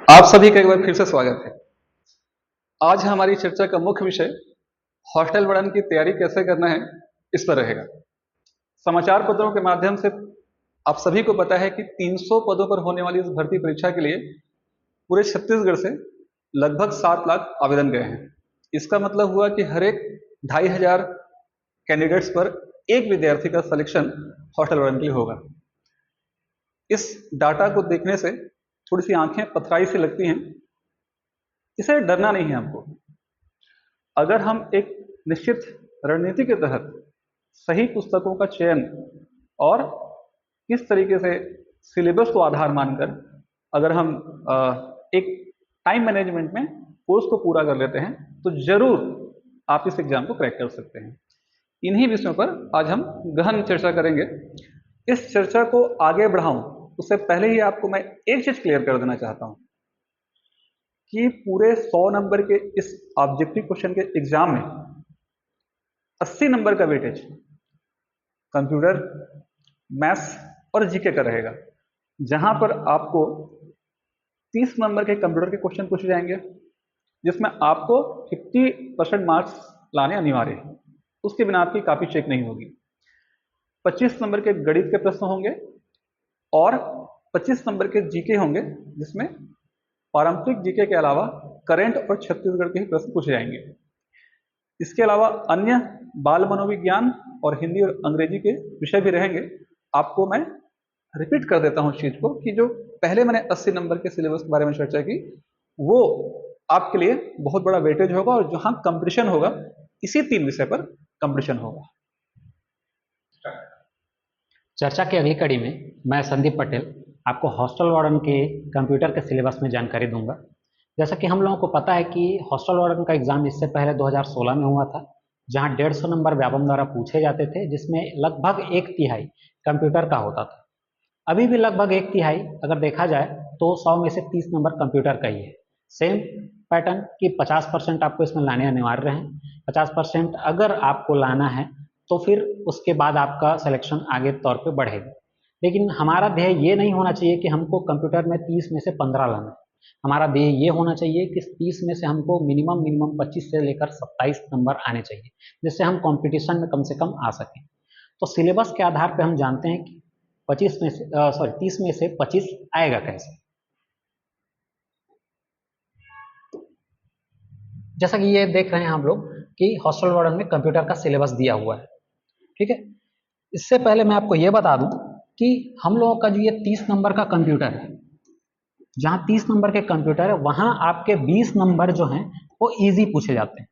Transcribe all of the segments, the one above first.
आप सभी का एक बार फिर से स्वागत है। आज हमारी चर्चा का मुख्य विषय हॉस्टल वर्णन की तैयारी कैसे करना है, इस पर रहेगा। समाचार पत्रों के माध्यम से आप सभी को पता है कि 300 पदों पर होने वाली इस भर्ती परीक्षा के लिए पूरे छत्तीसगढ़ से लगभग 7 लाख आवेदन गए हैं। इसका मतलब हुआ कि हर एक 2,500 कैंडिडेट्स पर एक विद्यार्थी का सिलेक्शन हॉस्टल वर्णन के लिए होगा। इस डाटा को देखने से थोड़ी सी आंखें पथराई से लगती हैं। इसे डरना नहीं है हमको। अगर हम एक निश्चित रणनीति के तहत सही पुस्तकों का चयन और किस तरीके से सिलेबस को आधार मानकर अगर हम एक टाइम मैनेजमेंट में कोर्स को पूरा कर लेते हैं तो जरूर आप इस एग्जाम को क्रैक कर सकते हैं। इन्हीं विषयों पर आज हम गहन चर्चा करेंगे। इस चर्चा को आगे बढ़ाऊं उससे पहले ही आपको मैं एक चीज क्लियर कर देना चाहता हूं कि पूरे 100 नंबर के इस ऑब्जेक्टिव क्वेश्चन के एग्जाम में 80 नंबर का वेटेज कंप्यूटर, मैथ्स और जीके का रहेगा, जहां पर आपको 30 नंबर के कंप्यूटर के क्वेश्चन पूछे जाएंगे जिसमें आपको 50% मार्क्स लाने अनिवार्य है। उसके बिना आपकी कॉपी चेक नहीं होगी। 25 नंबर के गणित के प्रश्न होंगे और 25 नंबर के जीके होंगे जिसमें पारंपरिक जीके के अलावा करंट और छत्तीसगढ़ के ही प्रश्न पूछे जाएंगे। इसके अलावा अन्य बाल मनोविज्ञान और हिंदी और अंग्रेजी के विषय भी रहेंगे। आपको मैं रिपीट कर देता हूं इस चीज को कि जो पहले मैंने 80 नंबर के सिलेबस के बारे में चर्चा की वो आपके लिए बहुत बड़ा वेटेज होगा और जहां कंपटीशन होगा इसी 3 विषय पर कंपटीशन होगा। चर्चा की अगली कड़ी में मैं संदीप पटेल आपको हॉस्टल वार्डन के कंप्यूटर के सिलेबस में जानकारी दूंगा। जैसा कि हम लोगों को पता है कि हॉस्टल वार्डन का एग्जाम इससे पहले 2016 में हुआ था, जहां 150 नंबर व्यापम द्वारा पूछे जाते थे, जिसमें लगभग 1/3 कंप्यूटर का होता था। अभी भी लगभग 1/3 अगर देखा जाए तो 100 में से 30 नंबर कंप्यूटर का ही है। सेम पैटर्न कि 50% आपको इसमें लाने अनिवार्य हैं। 50% अगर आपको लाना है तो फिर उसके बाद आपका सिलेक्शन आगे तौर पे बढ़ेगा। लेकिन हमारा ध्येय ये नहीं होना चाहिए कि हमको कंप्यूटर में 30 में से 15 लाना। हमारा ध्येय ये होना चाहिए कि 30 में से हमको मिनिमम 25 से लेकर 27 नंबर आने चाहिए, जिससे हम कंपटीशन में कम से कम आ सकें। तो सिलेबस के आधार पे हम जानते हैं कि 30 में से 25 आएगा कैसे। जैसा कि ये देख रहे हैं हम लोग कि हॉस्टल वार्डन में कंप्यूटर का सिलेबस दिया हुआ है, ठीक है। इससे पहले मैं आपको ये बता दूं कि हम लोगों का जो ये 30 नंबर का कंप्यूटर है, जहां 30 नंबर के कंप्यूटर है वहां आपके 20 नंबर जो हैं वो इजी पूछे जाते हैं।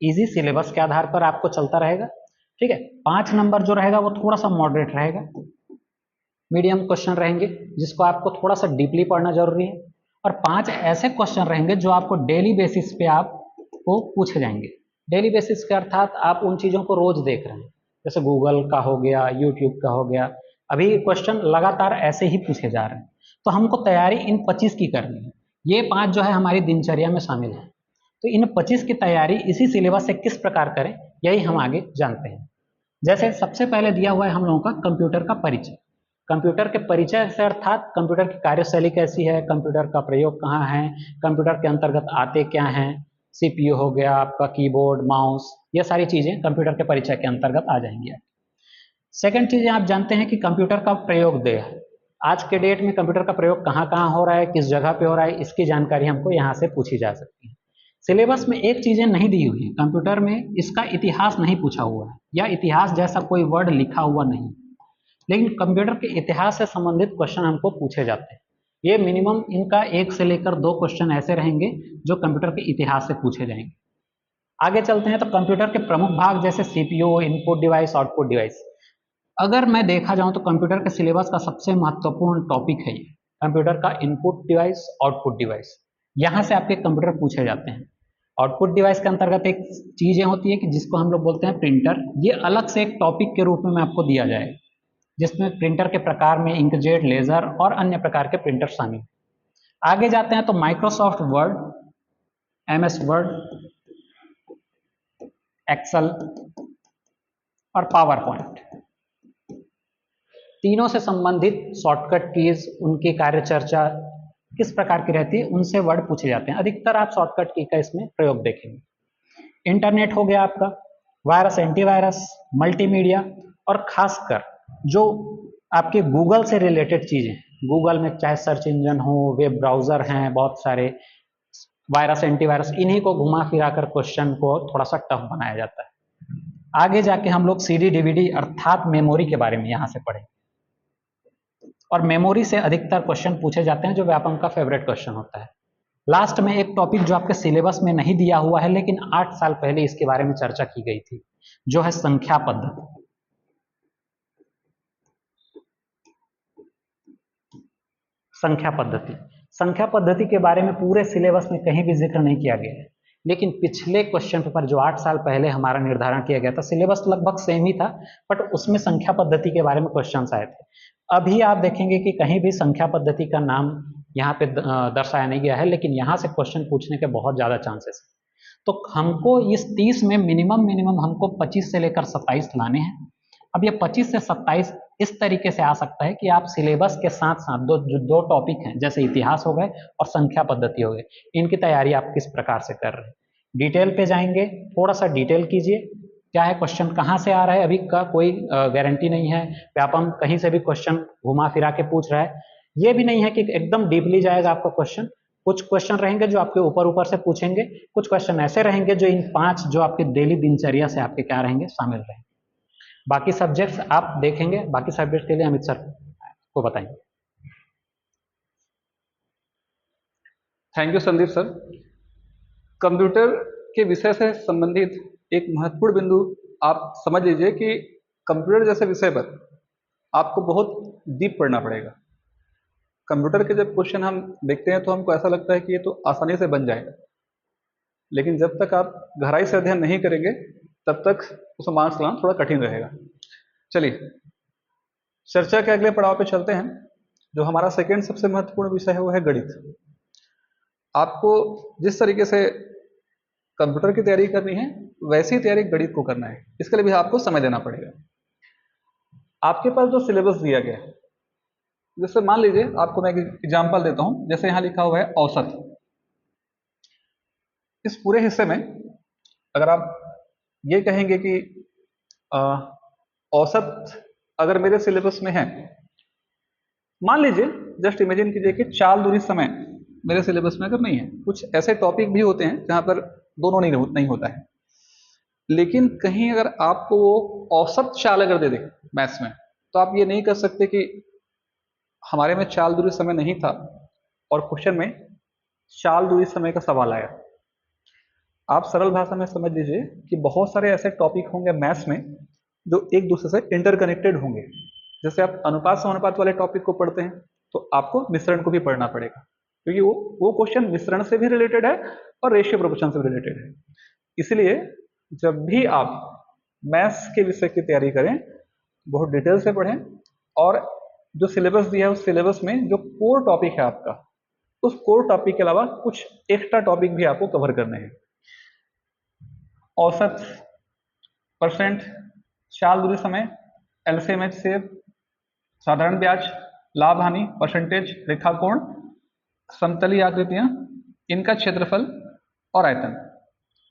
इजी सिलेबस के आधार पर आपको चलता रहेगा, ठीक है। 5 नंबर जो रहेगा वो थोड़ा सा मॉडरेट रहेगा, मीडियम क्वेश्चन रहेंगे जिसको आपको थोड़ा सा डीपली पढ़ना जरूरी है, और 5 ऐसे क्वेश्चन रहेंगे जो आपको डेली बेसिस पे आपको पूछे जाएंगे। डेली बेसिस के अर्थात आप उन चीज़ों को रोज देख रहे हैं, जैसे गूगल का हो गया, यूट्यूब का हो गया, अभी क्वेश्चन लगातार ऐसे ही पूछे जा रहे हैं। तो हमको तैयारी इन 25 की करनी है। ये 5 जो है हमारी दिनचर्या में शामिल है। तो इन 25 की तैयारी इसी सिलेबस से किस प्रकार करें, यही हम आगे जानते हैं। जैसे सबसे पहले दिया हुआ है हम लोगों का कंप्यूटर का परिचय। कंप्यूटर के परिचय से अर्थात कंप्यूटर की कार्यशैली कैसी है, कंप्यूटर का प्रयोग कहाँ है, कंप्यूटर के अंतर्गत आते क्या हैं, सीपीयू हो गया, आपका कीबोर्ड, माउस, ये सारी चीजें कंप्यूटर के परिचय के अंतर्गत आ जाएंगी। सेकंड चीजें आप जानते हैं कि कंप्यूटर का प्रयोग देह, आज के डेट में कंप्यूटर का प्रयोग कहाँ कहाँ हो रहा है, किस जगह पे हो रहा है, इसकी जानकारी हमको यहाँ से पूछी जा सकती है। सिलेबस में एक चीजें नहीं दी हुई है, कंप्यूटर में इसका इतिहास नहीं पूछा हुआ है या इतिहास जैसा कोई वर्ड लिखा हुआ नहीं, लेकिन कंप्यूटर के इतिहास से संबंधित क्वेश्चन हमको पूछे जाते हैं। ये मिनिमम इनका 1 से लेकर 2 क्वेश्चन ऐसे रहेंगे जो कंप्यूटर के इतिहास से पूछे जाएंगे। आगे चलते हैं तो कंप्यूटर के प्रमुख भाग जैसे CPU, input device, output device. अगर मैं देखा जाऊं तो कंप्यूटर के सिलेबस का सबसे महत्वपूर्ण टॉपिक है ये कंप्यूटर का इनपुट डिवाइस, आउटपुट डिवाइस। यहाँ से आपके कंप्यूटर पूछे जाते हैं। आउटपुट डिवाइस के अंतर्गत एक चीजें होती है कि जिसको हम लोग बोलते हैं प्रिंटर। ये अलग से एक टॉपिक के रूप में आपको दिया जाएगा, जिसमें प्रिंटर के प्रकार में इंकजेट, लेजर और अन्य प्रकार के प्रिंटर शामिल। आगे जाते हैं तो Microsoft Word, MS Word, Excel और पावर पॉइंट, तीनों से संबंधित शॉर्टकट कीज, उनकी कार्य चर्चा, किस प्रकार की रहती है, उनसे वर्ड पूछे जाते हैं। अधिकतर आप शॉर्टकट की का इसमें प्रयोग देखेंगे। इंटरनेट हो गया आपका, वायरस, एंटीवायरस, मल्टीमीडिया, और खासकर जो आपके गूगल से रिलेटेड चीजें, गूगल में चाहे सर्च इंजन हो, वेब ब्राउजर हैं बहुत सारे, वायरस, एंटीवायरस, इन्हीं को घुमा फिरा कर क्वेश्चन को थोड़ा सा टफ बनाया जाता है। आगे जाके हम लोग सीडी डीवीडी अर्थात मेमोरी के बारे में यहाँ से पढ़ें, और मेमोरी से अधिकतर क्वेश्चन पूछे जाते हैं जो व्यापम का फेवरेट क्वेश्चन होता है। लास्ट में एक टॉपिक जो आपके सिलेबस में नहीं दिया हुआ है लेकिन 8 साल पहले इसके बारे में चर्चा की गई थी, जो है संख्या पद्धति। संख्या पद्धति, संख्या पद्धति के बारे में पूरे सिलेबस में कहीं भी जिक्र नहीं किया गया है, लेकिन पिछले क्वेश्चन पेपर जो 8 साल पहले हमारा निर्धारण किया गया था, सिलेबस लगभग सेम ही था, बट उसमें संख्या पद्धति के बारे में क्वेश्चन आए थे। अभी आप देखेंगे कि कहीं भी संख्या पद्धति का नाम यहाँ पे दर्शाया नहीं गया है, लेकिन यहाँ से क्वेश्चन पूछने के बहुत ज्यादा चांसेस है। तो हमको इस 30 में मिनिमम हमको 25 से लेकर 27 लाने हैं। अब ये 25 से 27 इस तरीके से आ सकता है कि आप सिलेबस के साथ साथ दो टॉपिक हैं, जैसे इतिहास हो गए और संख्या पद्धति हो गए, इनकी तैयारी आप किस प्रकार से कर रहे हैं। डिटेल पे जाएंगे, थोड़ा सा डिटेल कीजिए, क्या है क्वेश्चन कहाँ से आ रहा है अभी का कोई गारंटी नहीं है। व्यापम कहीं से भी क्वेश्चन घुमा फिरा के पूछ रहा है, ये भी नहीं है कि एकदम डीपली जाएगा आपका क्वेश्चन। कुछ क्वेश्चन रहेंगे जो आपके ऊपर से पूछेंगे, कुछ क्वेश्चन ऐसे रहेंगे जो इन 5 जो आपके डेली दिनचर्या से आपके क्या रहेंगे, शामिल रहेंगे। बाकी सब्जेक्ट्स आप देखेंगे, बाकी सब्जेक्ट के लिए अमित सर को बताएंगे। Thank you Sandeep sir. Computer के विषय से संबंधित एक महत्वपूर्ण बिंदु आप समझ लीजिए कि कंप्यूटर जैसे विषय पर आपको बहुत डीप पढ़ना पड़ेगा। कंप्यूटर के जब क्वेश्चन हम देखते हैं तो हमको ऐसा लगता है कि ये तो आसानी से बन जाएगा, लेकिन जब तक आप गहराई से अध्ययन नहीं करेंगे तब तक उसमें मार्क्स लाना थोड़ा कठिन रहेगा। चलिए चर्चा के अगले पड़ाव पे चलते हैं। जो हमारा सेकेंड सबसे महत्वपूर्ण विषय है वो है गणित। आपको जिस तरीके से कंप्यूटर की तैयारी करनी है वैसी तैयारी गणित को करना है, इसके लिए भी आपको समय देना पड़ेगा। आपके पास जो सिलेबस दिया गया है, जैसे मान लीजिए आपको मैं एक एग्जाम्पल देता हूं, जैसे यहां लिखा हुआ है औसत। इस पूरे हिस्से में अगर आप ये कहेंगे कि औसत अगर मेरे सिलेबस में है, मान लीजिए जस्ट इमेजिन कीजिए कि चाल दूरी समय मेरे सिलेबस में अगर नहीं है, कुछ ऐसे टॉपिक भी होते हैं जहां पर दोनों नहीं होता है, लेकिन कहीं अगर आपको वो औसत चाल अगर दे दे मैथ्स में, तो आप ये नहीं कर सकते कि हमारे में चाल दूरी समय नहीं था और क्वेश्चन में चाल दूरी समय का सवाल आया। आप सरल भाषा में समझ लीजिए कि बहुत सारे ऐसे टॉपिक होंगे मैथ्स में जो एक दूसरे से इंटरकनेक्टेड होंगे। जैसे आप अनुपात समानुपात वाले टॉपिक को पढ़ते हैं तो आपको मिश्रण को भी पढ़ना पड़ेगा, क्योंकि वो क्वेश्चन मिश्रण से भी रिलेटेड है और रेशियो प्रोपोर्शन से भी रिलेटेड है। इसलिए जब भी आप मैथ्स के विषय की तैयारी करें बहुत डिटेल से पढ़ें, और जो सिलेबस दिया है उस सिलेबस में जो कोर टॉपिक है आपका, उस कोर टॉपिक के अलावा कुछ एक्स्ट्रा टॉपिक भी आपको कवर करने हैं। औसत, परसेंट, चाल दूरी समय, एलसीएम एचसीएफ, साधारण ब्याज, लाभ हानि, परसेंटेज, रेखाकोण, समतलीय आकृतियां, इनका क्षेत्रफल और आयतन,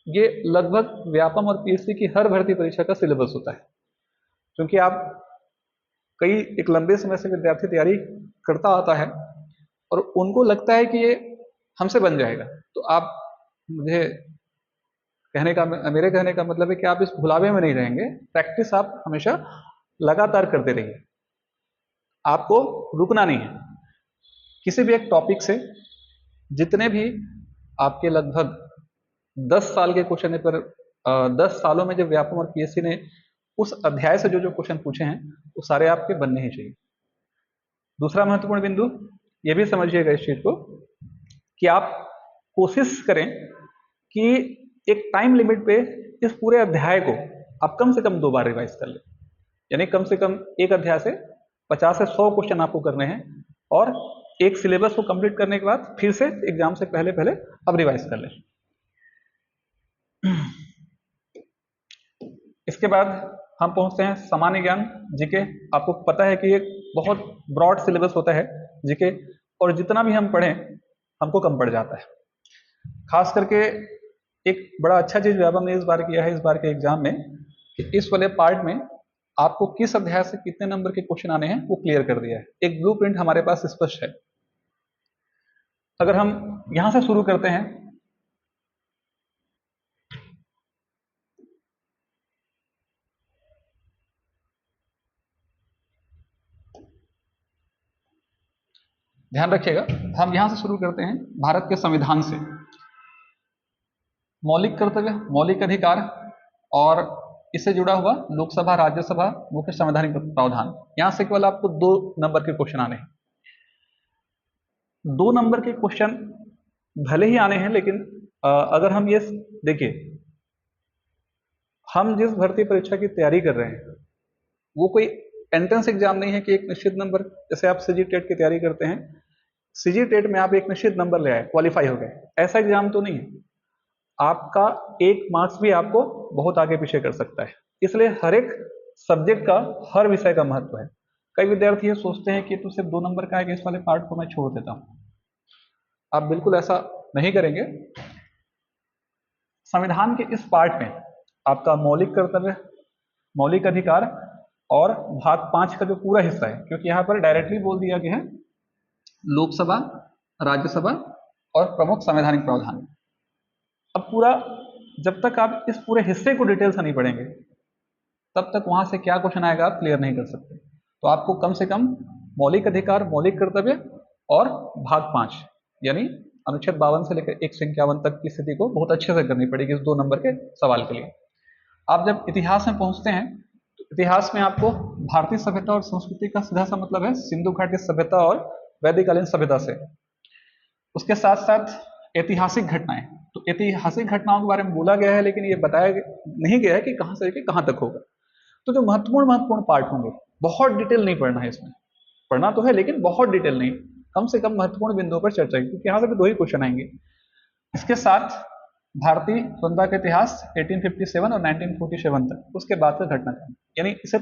ये लगभग व्यापम और पीएससी की हर भर्ती परीक्षा का सिलेबस होता है। क्योंकि आप एक लंबे समय से विद्यार्थी तैयारी करता आता है और उनको लगता है कि ये हमसे बन जाएगा, तो आप मेरे कहने का मतलब है कि आप इस भुलावे में नहीं रहेंगे। प्रैक्टिस आप हमेशा लगातार करते रहिए, आपको रुकना नहीं है। किसी भी एक टॉपिक से जितने भी आपके लगभग 10 साल के क्वेश्चन पर 10 सालों में जो व्यापम और पीएससी ने उस अध्याय से जो क्वेश्चन पूछे हैं वो सारे आपके बनने ही चाहिए। दूसरा महत्वपूर्ण बिंदु ये भी समझिएगा इस चीज को कि आप कोशिश करें कि एक टाइम लिमिट पे इस पूरे अध्याय को आप कम से कम 2 बार रिवाइज कर लें। यानी कम से कम एक अध्याय से 50 से 100 क्वेश्चन आपको करने हैं, और एक सिलेबस को कंप्लीट करने के बाद फिर से एग्जाम से पहले अब रिवाइज कर लें। इसके बाद हम पहुंचते हैं सामान्य ज्ञान, जीके। आपको पता है कि एक बहुत ब्रॉड सिलेबस होता है जीके, और जितना भी हम पढ़ें हमको कम पड़ जाता है। खास करके एक बड़ा अच्छा चीज व्यापम ने इस बार किया है, इस बार के एग्जाम में, कि इस वाले पार्ट में आपको किस अध्याय से कितने नंबर के क्वेश्चन आने हैं वो क्लियर कर दिया है। एक ब्लूप्रिंट हमारे पास स्पष्ट है। अगर हम यहां से शुरू करते हैं, ध्यान रखिएगा, हम यहां से शुरू करते हैं भारत के संविधान से। मौलिक कर्तव्य, मौलिक अधिकार और इससे जुड़ा हुआ लोकसभा, राज्यसभा, मुख्य संवैधानिक प्रावधान। यहां से केवल आपको 2 नंबर के क्वेश्चन आने हैं। 2 नंबर के क्वेश्चन भले ही आने हैं, लेकिन अगर हम ये देखिए, हम जिस भर्ती परीक्षा की तैयारी कर रहे हैं वो कोई एंट्रेंस एग्जाम नहीं है कि एक निश्चित नंबर, जैसे आप सीजी टेट की तैयारी करते हैं, सीजी टेट में आप एक निश्चित नंबर ले आए, क्वालिफाई हो गए, ऐसा एग्जाम तो नहीं है। आपका एक मार्क्स भी आपको बहुत आगे पीछे कर सकता है। इसलिए हर एक सब्जेक्ट का, हर विषय का महत्व है। कई विद्यार्थी ये सोचते हैं कि तो सिर्फ 2 नंबर का है कि इस वाले पार्ट को मैं छोड़ देता हूं। आप बिल्कुल ऐसा नहीं करेंगे। संविधान के इस पार्ट में आपका मौलिक कर्तव्य, मौलिक अधिकार और भाग 5 का जो पूरा हिस्सा है, क्योंकि यहाँ पर डायरेक्टली बोल दिया गया है लोकसभा, राज्यसभा और प्रमुख संवैधानिक प्रावधान। अब पूरा, जब तक आप इस पूरे हिस्से को डिटेल से नहीं पढ़ेंगे तब तक वहां से क्या क्वेश्चन आएगा आप क्लियर नहीं कर सकते। तो आपको कम से कम मौलिक अधिकार, मौलिक कर्तव्य और भाग 5 यानी अनुच्छेद 52 से लेकर 151 तक की स्थिति को बहुत अच्छे से करनी पड़ेगी इस 2 नंबर के सवाल के लिए। आप जब इतिहास में पहुंचते हैं तो इतिहास में आपको भारतीय सभ्यता और संस्कृति का सीधा सा मतलब है सिंधु घाटी सभ्यता और वैदिककालीन सभ्यता से। उसके साथ साथ ऐतिहासिक घटनाएं, तो ऐतिहासिक घटनाओं के बारे में बोला गया है, लेकिन ये बताया नहीं गया है कि कहां से लेकर कहां तक होगा। तो जो महत्वपूर्ण पार्ट होंगे, बहुत डिटेल नहीं पढ़ना है इसमें, पढ़ना तो है लेकिन बहुत डिटेल नहीं, कम से कम महत्वपूर्ण बिंदुओं पर चर्चा की, क्योंकि यहाँ से भी 2 ही क्वेश्चन आएंगे। इसके साथ भारतीय स्वतंत्रता के इतिहास 1857 और 1947 तक, उसके बाद का घटनाक्रम, यानी इसे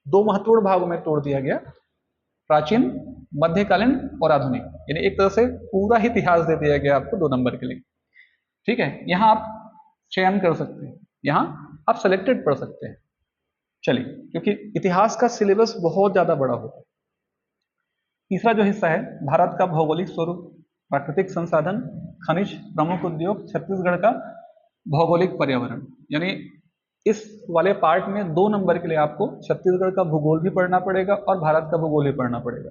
2 महत्वपूर्ण भागों में तोड़ दिया गया, प्राचीन, मध्यकालीन और आधुनिक, यानी एक तरह से पूरा ही इतिहास दे दिया गया आपको 2 नंबर के लिए। ठीक है, यहाँ आप चयन कर सकते हैं, यहाँ आप सिलेक्टेड पढ़ सकते हैं। चलिए, क्योंकि इतिहास का सिलेबस बहुत ज्यादा बड़ा होता है। तीसरा जो हिस्सा है, भारत का भौगोलिक स्वरूप, प्राकृतिक संसाधन, खनिज, प्रमुख उद्योग, छत्तीसगढ़ का भौगोलिक पर्यावरण, यानी इस वाले पार्ट में 2 नंबर के लिए आपको छत्तीसगढ़ का भूगोल भी पढ़ना पड़ेगा और भारत का भूगोल भी पढ़ना पड़ेगा।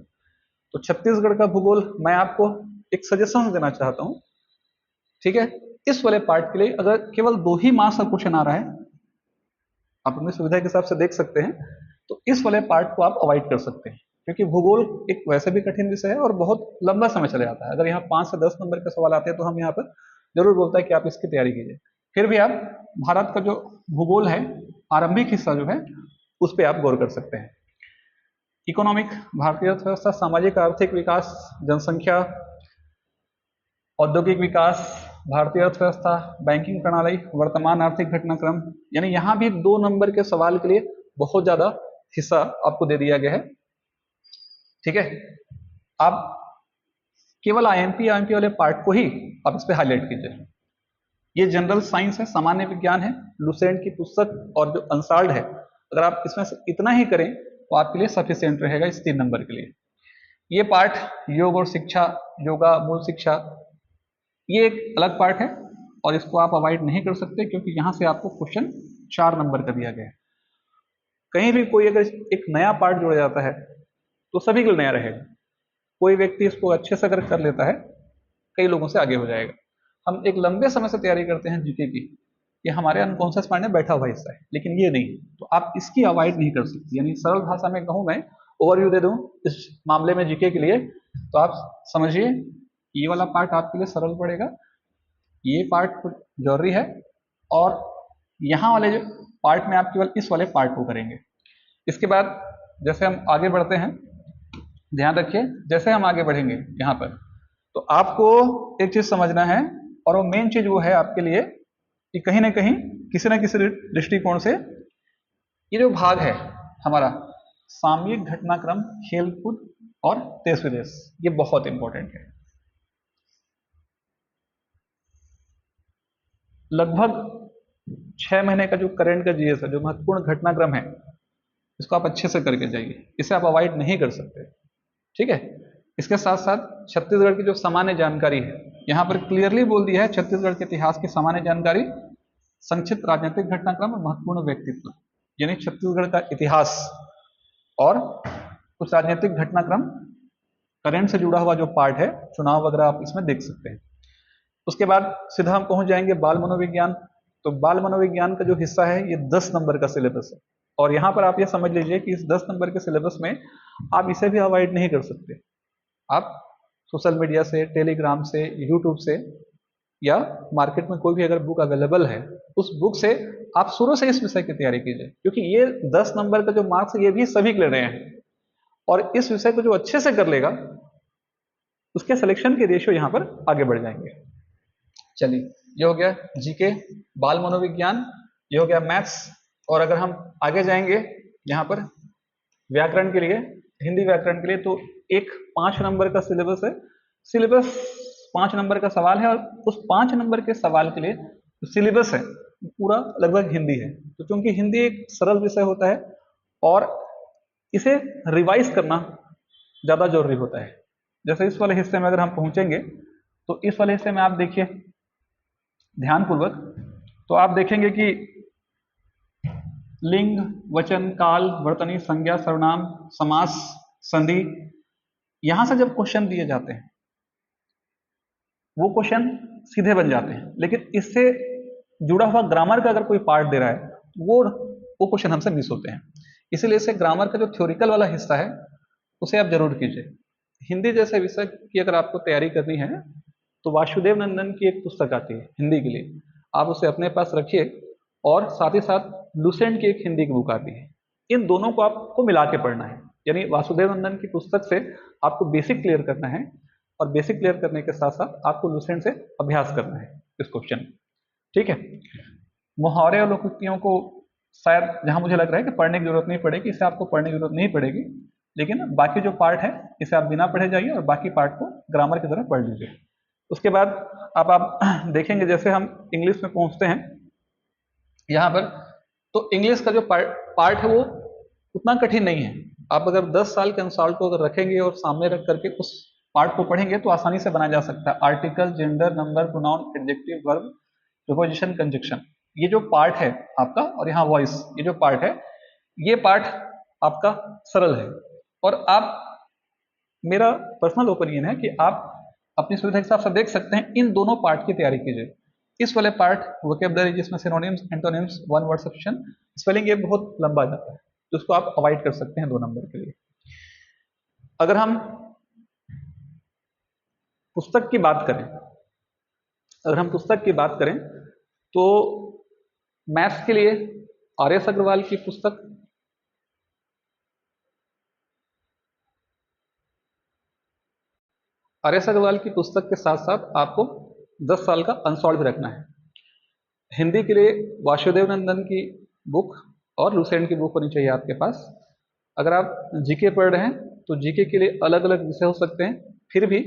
तो छत्तीसगढ़ का भूगोल मैं आपको एक सजेशन देना चाहता हूं। ठीक है, इस वाले पार्ट के लिए अगर केवल 2 ही मार्क्स का क्वेश्चन आ रहा है, आप अपनी सुविधा के हिसाब से देख सकते हैं, तो इस वाले पार्ट को आप अवॉइड कर सकते हैं, क्योंकि भूगोल एक वैसे भी कठिन विषय है और बहुत लंबा समय चला जाता है। अगर यहाँ 5 से 10 नंबर के सवाल आते हैं तो हम यहाँ पर जरूर बोलता है कि आप इसकी तैयारी कीजिए। फिर भी आप भारत का जो भूगोल है, आरंभिक हिस्सा जो है, उस पर आप गौर कर सकते हैं। इकोनॉमिक, भारतीय अर्थव्यवस्था, सामाजिक आर्थिक विकास, जनसंख्या, औद्योगिक विकास, भारतीय अर्थव्यवस्था, बैंकिंग प्रणाली, वर्तमान आर्थिक घटनाक्रम, यानी यहां भी 2 नंबर के सवाल के लिए बहुत ज्यादा हिस्सा आपको दे दिया गया है। ठीक है, आप केवल आईएमपी वाले पार्ट को ही आप इस पे हाईलाइट कीजिए। ये जनरल साइंस है, सामान्य विज्ञान है, लुसेंट की पुस्तक और जो अंसाल्ड है, अगर आप इसमें से इतना ही करें तो आपके लिए सफिशिएंट रहेगा इस 3 नंबर के लिए। ये पार्ट योग और शिक्षा, योगा, मूल शिक्षा, ये एक अलग पार्ट है और इसको आप अवॉइड नहीं कर सकते, क्योंकि यहां से आपको क्वेश्चन 4 नंबर का दिया गया है। कहीं भी कोई अगर एक नया पार्ट जोड़ा जाता है तो सभी के लिए नया रहेगा। कोई व्यक्ति इसको अच्छे से अगर कर लेता है, कई लोगों से आगे हो जाएगा। हम एक लंबे समय से तैयारी करते हैं जीके की, ये हमारे अनकॉन्शियस माइंड में बैठा हुआ हिस्सा है, लेकिन ये नहीं, तो आप इसकी अवॉइड नहीं कर सकते। यानी सरल भाषा में कहूं, मैं ओवरव्यू दे दूं इस मामले में जीके के लिए, तो आप समझिए ये वाला पार्ट आपके लिए सरल पड़ेगा, ये पार्ट जरूरी है, और यहाँ वाले जो पार्ट में आप केवल इस वाले पार्ट को करेंगे। इसके बाद जैसे हम आगे बढ़ते हैं, ध्यान रखिए, जैसे हम आगे बढ़ेंगे यहाँ पर, तो आपको एक चीज समझना है, और वो मेन चीज वो है आपके लिए कि कहीं ना कहीं किसी न किसी दृष्टिकोण से ये जो भाग है हमारा सामयिक घटनाक्रम, खेलकूद और देश विदेश, ये बहुत इंपॉर्टेंट है। लगभग 6 महीने का जो करंट का जीएस है, जो महत्वपूर्ण घटनाक्रम है, इसको आप अच्छे से करके जाइए, इसे आप अवॉइड नहीं कर सकते। ठीक है। इसके साथ साथ छत्तीसगढ़ की जो सामान्य जानकारी है, यहाँ पर क्लियरली बोल दिया है छत्तीसगढ़ के इतिहास की सामान्य जानकारी, संक्षिप्त राजनीतिक घटनाक्रम और महत्वपूर्ण व्यक्तित्व, यानी छत्तीसगढ़ का इतिहास और कुछ राजनीतिक घटनाक्रम करंट से जुड़ा हुआ जो पार्ट है, चुनाव वगैरह, आप इसमें देख सकते हैं। उसके बाद सीधा हम पहुंच जाएंगे बाल मनोविज्ञान। तो बाल मनोविज्ञान का जो हिस्सा है ये 10 नंबर का सिलेबस है, और यहाँ पर आप ये समझ लीजिए कि इस 10 नंबर के सिलेबस में आप इसे भी अवॉइड नहीं कर सकते। आप सोशल मीडिया से, टेलीग्राम से, यूट्यूब से, या मार्केट में कोई भी अगर बुक अवेलेबल है, उस बुक से आप शुरू से इस विषय की तैयारी कीजिए, क्योंकि ये 10 नंबर का जो मार्क्स ये भी सभी ले रहे हैं, और इस विषय को जो अच्छे से कर लेगा उसके सिलेक्शन के रेशियो यहाँ पर आगे बढ़ जाएंगे। चलिए, ये हो गया जीके, बाल मनोविज्ञान, ये हो गया मैथ्स। और अगर हम आगे जाएंगे यहाँ पर व्याकरण के लिए, हिंदी व्याकरण के लिए, तो एक 5 नंबर का सिलेबस है। सिलेबस 5 नंबर का सवाल है, और उस 5 नंबर के सवाल के लिए जो सिलेबस है पूरा लगभग हिंदी है। तो क्योंकि हिंदी एक सरल विषय होता है और इसे रिवाइज करना ज़्यादा जरूरी होता है। जैसे इस वाले हिस्से में अगर हम पहुंचेंगे, तो इस वाले हिस्से में आप देखिए ध्यानपूर्वक, तो आप देखेंगे कि लिंग, वचन, काल, वर्तनी, संज्ञा, सर्वनाम, समास, संधि, यहां से जब क्वेश्चन दिए जाते हैं वो क्वेश्चन सीधे बन जाते हैं, लेकिन इससे जुड़ा हुआ ग्रामर का अगर कोई पार्ट दे रहा है वो क्वेश्चन हमसे मिस होते हैं। इसीलिए इसे ग्रामर का जो थ्योरिकल वाला हिस्सा है उसे आप जरूर कीजिए। हिंदी जैसे विषय की अगर आपको तैयारी करनी है तो वासुदेव नंदन की एक पुस्तक आती है हिंदी के लिए, आप उसे अपने पास रखिए, और साथ ही साथ लुसेंट की एक हिंदी की बुक आती है। इन दोनों को आपको मिला के पढ़ना है, यानी वासुदेव नंदन की पुस्तक से आपको बेसिक क्लियर करना है, और बेसिक क्लियर करने के साथ साथ आपको लुसेंट से अभ्यास करना है इस क्वेश्चन। ठीक है। मुहावरे और लोकोक्तियों को शायद जहां मुझे लग रहा है कि पढ़ने की जरूरत नहीं पड़ेगी, इसे आपको पढ़ने की जरूरत नहीं पड़ेगी, लेकिन बाकी जो पार्ट है इसे आप बिना पढ़े जाइए और बाकी पार्ट को ग्रामर की तरह पढ़ लीजिए। उसके बाद आप देखेंगे जैसे हम इंग्लिश में पहुंचते हैं यहाँ पर, तो इंग्लिश का जो पार्ट है वो उतना कठिन नहीं है। आप अगर 10 साल के अनुसार को अगर रखेंगे और सामने रख करके उस पार्ट को पढ़ेंगे तो आसानी से बनाया जा सकता है। Article, gender, number, pronoun, adjective, verb, preposition, conjunction, ये जो पार्ट है आपका, और यहाँ वॉइस, ये जो पार्ट है, ये पार्ट आपका सरल है। और आप, मेरा पर्सनल ओपिनियन है कि आप अपनी सुविधा के हिसाब से देख सकते हैं, इन दोनों पार्ट की तैयारी कीजिए। इस वाले पार्ट वोकेबलरी, जिसमें synonyms, antonyms, one word sufficient, spelling, ये बहुत लंबा जाता है, तो उसको आप अवॉइड कर सकते हैं 2 नंबर के लिए। अगर हम पुस्तक की बात करें, तो मैथ्स के लिए आर.एस. अग्रवाल की पुस्तक, आर.एस. अग्रवाल की पुस्तक के साथ साथ आपको 10 साल का अनसॉल्व भी रखना है। हिंदी के लिए वासुदेव नंदन की बुक और लुसेंट की बुक होनी चाहिए आपके पास। अगर आप जीके पढ़ रहे हैं तो जीके के लिए अलग अलग विषय हो सकते हैं, फिर भी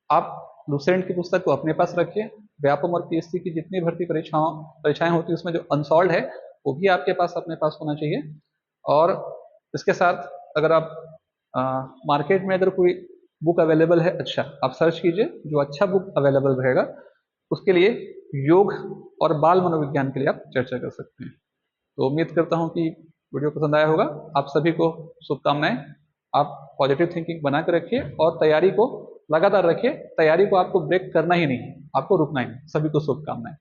आप लुसेंट की पुस्तक को अपने पास रखिए। व्यापम और पीएससी की जितनी भर्ती परीक्षाएं होती है उसमें जो अनसॉल्व है वो भी आपके पास अपने पास होना चाहिए। और इसके साथ अगर आप मार्केट में अगर कोई बुक अवेलेबल है, अच्छा आप सर्च कीजिए, जो अच्छा बुक अवेलेबल रहेगा उसके लिए योग और बाल मनोविज्ञान के लिए आप चर्चा कर सकते हैं। तो उम्मीद करता हूं कि वीडियो पसंद आया होगा। आप सभी को शुभकामनाएं। आप पॉजिटिव थिंकिंग बना कर रखिए और तैयारी को लगातार रखिए। तैयारी को आपको ब्रेक करना ही नहीं है, आपको रुकना ही नहीं। सभी को शुभकामनाएं।